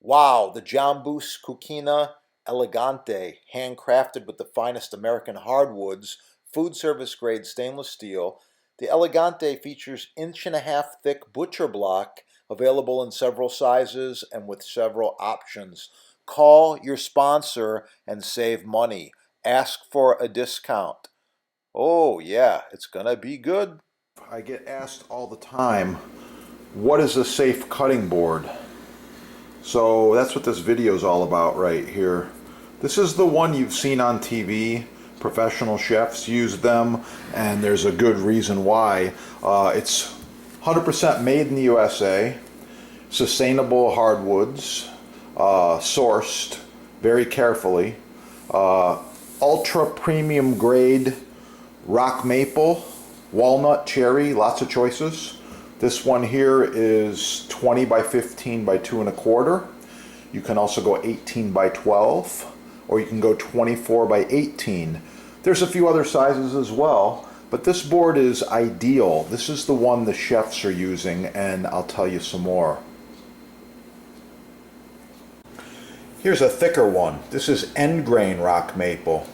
Wow, the JohnBoos Cucina Elegante, handcrafted with the finest American hardwoods, food service grade stainless steel. The Elegante features 1.5-inch thick butcher block, available in several sizes and with several options. Call your sponsor and save money. Ask for a discount. Oh yeah, it's gonna be good. I get asked all the time, what is a safe cutting board? So that's what this video is all about right here. This is the one you've seen on TV. Professional chefs use them, and there's a good reason why. It's 100% made in the USA, sustainable hardwoods, sourced very carefully, ultra premium grade rock maple, walnut, cherry, lots of choices. This one here is 20 by 15 by 2.25. You can also go 18 by 12, or you can go 24 by 18. There's a few other sizes as well, but this board is ideal. This is the one the chefs are using, and I'll tell you some more. Here's a thicker one. This is end grain rock maple.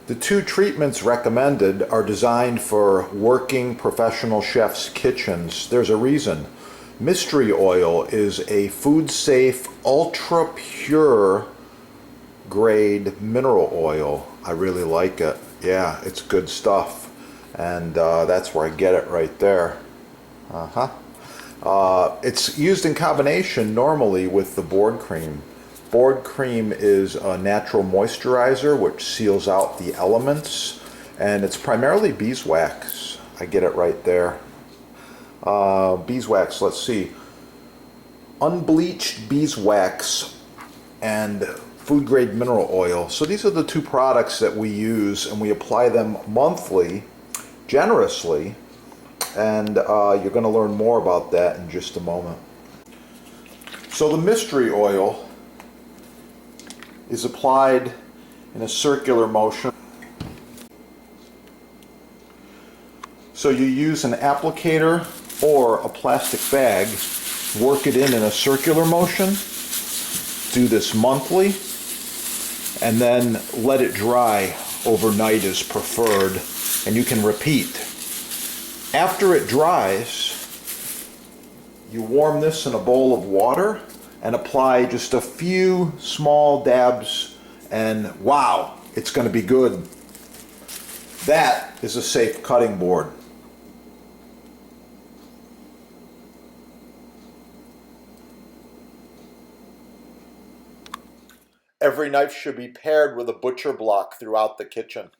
The two treatments recommended are designed for working professional chefs' kitchens. There's a reason. Mystery oil is a food-safe, ultra-pure grade mineral oil. I really like it. Yeah, it's good stuff. And that's where I get it right there. It's used in combination normally with the board cream. Board cream is a natural moisturizer which seals out the elements, and it's primarily beeswax. I get it right there. Beeswax, let's see. Unbleached beeswax and food grade mineral oil. So these are the two products that we use, and we apply them monthly, generously, and you're going to learn more about that in just a moment. So the mystery oil is applied in a circular motion. So you use an applicator or a plastic bag, work it in a circular motion, do this monthly, and then let it dry overnight is preferred, and you can repeat. After it dries, you warm this in a bowl of water and apply just a few small dabs, and wow, it's going to be good. That is a safe cutting board. Every knife should be paired with a butcher block throughout the kitchen.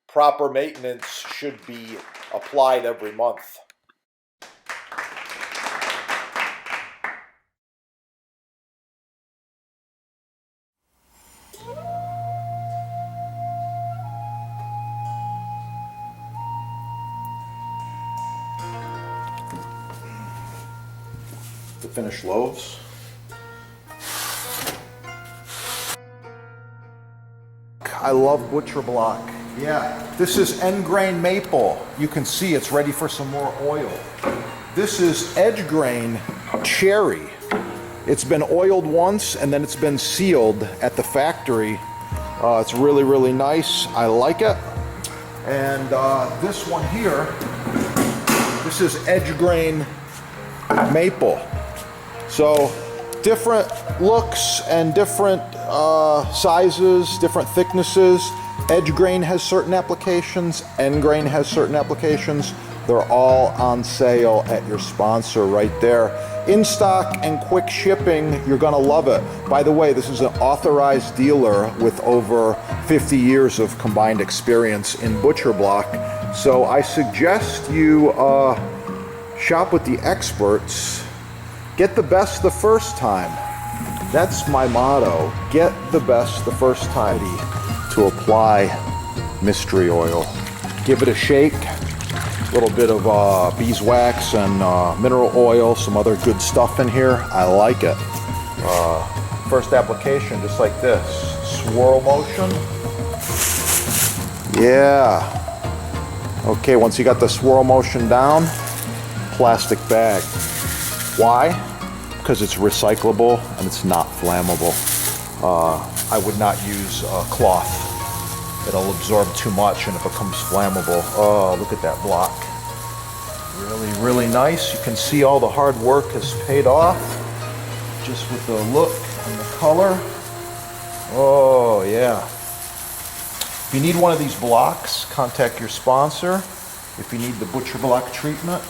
Proper maintenance should be applied every month. The finished loaves. I love butcher block. Yeah, this is end grain maple. You can see it's ready for some more oil. This is edge grain cherry. It's been oiled once and then it's been sealed at the factory. It's really, really nice. I like it. And this one here, this is edge grain maple. So different looks and different sizes, different thicknesses. Edge grain has certain applications, end grain has certain applications. They're all on sale at your sponsor right there. In stock and quick shipping, you're gonna love it. By the way, this is an authorized dealer with over 50 years of combined experience in butcher block. So I suggest you shop with the experts. Get the best the first time. That's my motto. Get the best the first time. To apply mystery oil. Give it a shake, little bit of beeswax and mineral oil, some other good stuff in here. I like it. First application, just like this. Swirl motion. Yeah. Okay, once you got the swirl motion down, plastic bag. Why? Because it's recyclable and it's not flammable. I would not use cloth. It'll absorb too much and it becomes flammable. Oh, look at that block. Really, really nice. You can see all the hard work has paid off just with the look and the color. Oh, yeah. If you need one of these blocks, contact your sponsor. If you need the butcher block treatment.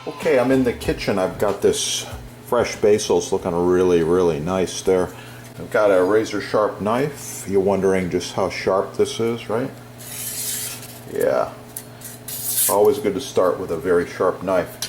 Okay, I'm in the kitchen. I've got this fresh basils looking really, really nice there. I've got a razor sharp knife. You're wondering just how sharp this is, right? Yeah. Always good to start with a very sharp knife.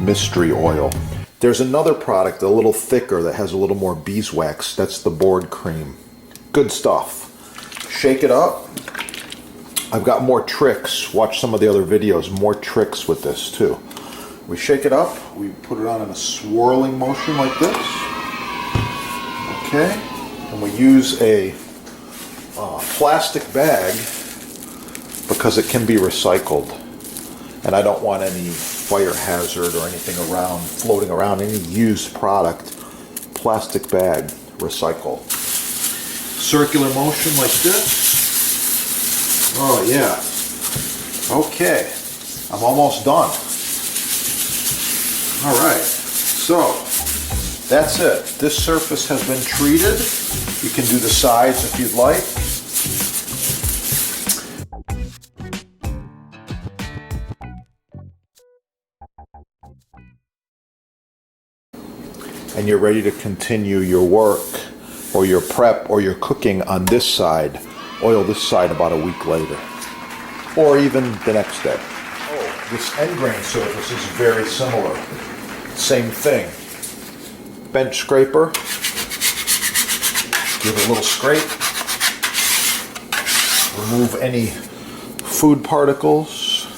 Mystery oil. There's another product a little thicker that has a little more beeswax. That's the board cream. Good stuff. Shake it up. I've got more tricks. Watch some of the other videos. More tricks with this too. We shake it up. We put it on in a swirling motion like this. Okay. And we use a plastic bag because it can be recycled. And I don't want any fire hazard or anything around, floating around, any used product. Plastic bag, recycle. Circular motion like this. Oh yeah. Okay, I'm almost done. All right, so that's it. This surface has been treated. You can do the sides if you'd like. And you're ready to continue your work or your prep or your cooking on this side. Oil this side about a week later or even the next day. Oh, this end grain surface is very similar. Same thing. Bench scraper. Give it a little scrape. Remove any food particles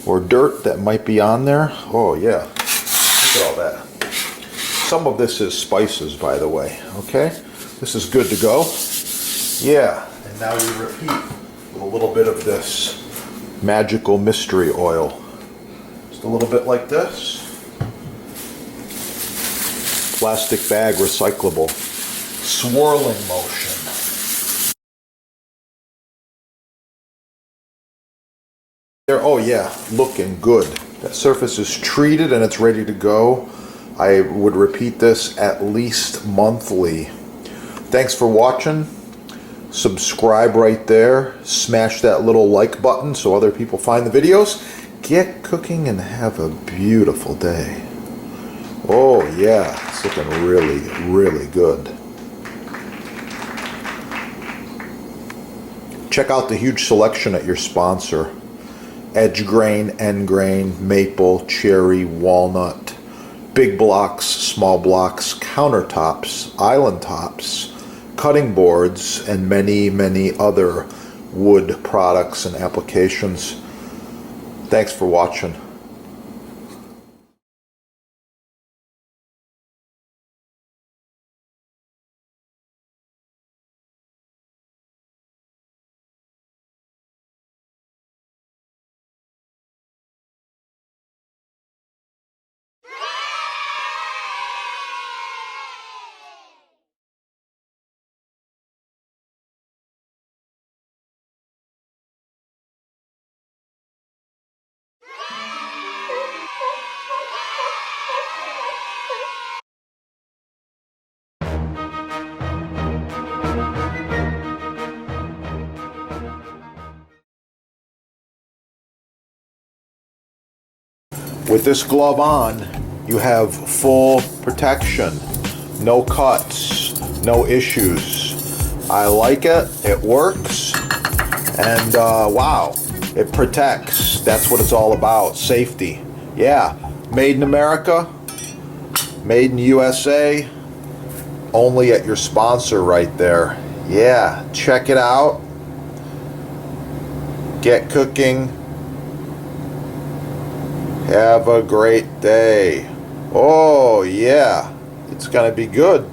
or dirt that might be on there. Oh yeah, look at all that. Some of this is spices, by the way, okay? This is good to go. Yeah, and now we repeat with a little bit of this magical mystery oil. Just a little bit like this. Plastic bag, recyclable. Swirling motion. There, oh yeah, looking good. That surface is treated and it's ready to go. I would repeat this at least monthly. Thanks for watching. Subscribe right there. Smash that little like button so other people find the videos. Get cooking and have a beautiful day. Oh yeah, it's looking really, really good. Check out the huge selection at your sponsor. Edge grain, end grain, maple, cherry, walnut, big blocks, small blocks, countertops, island tops, cutting boards, and many, many other wood products and applications. Thanks for watching. With this glove on, you have full protection. No cuts, no issues. I like it, it works, and wow, it protects. That's what it's all about, safety. Yeah, made in America, made in USA, only at your sponsor right there. Yeah, check it out. Get cooking. Have a great day. Oh yeah, it's gonna be good.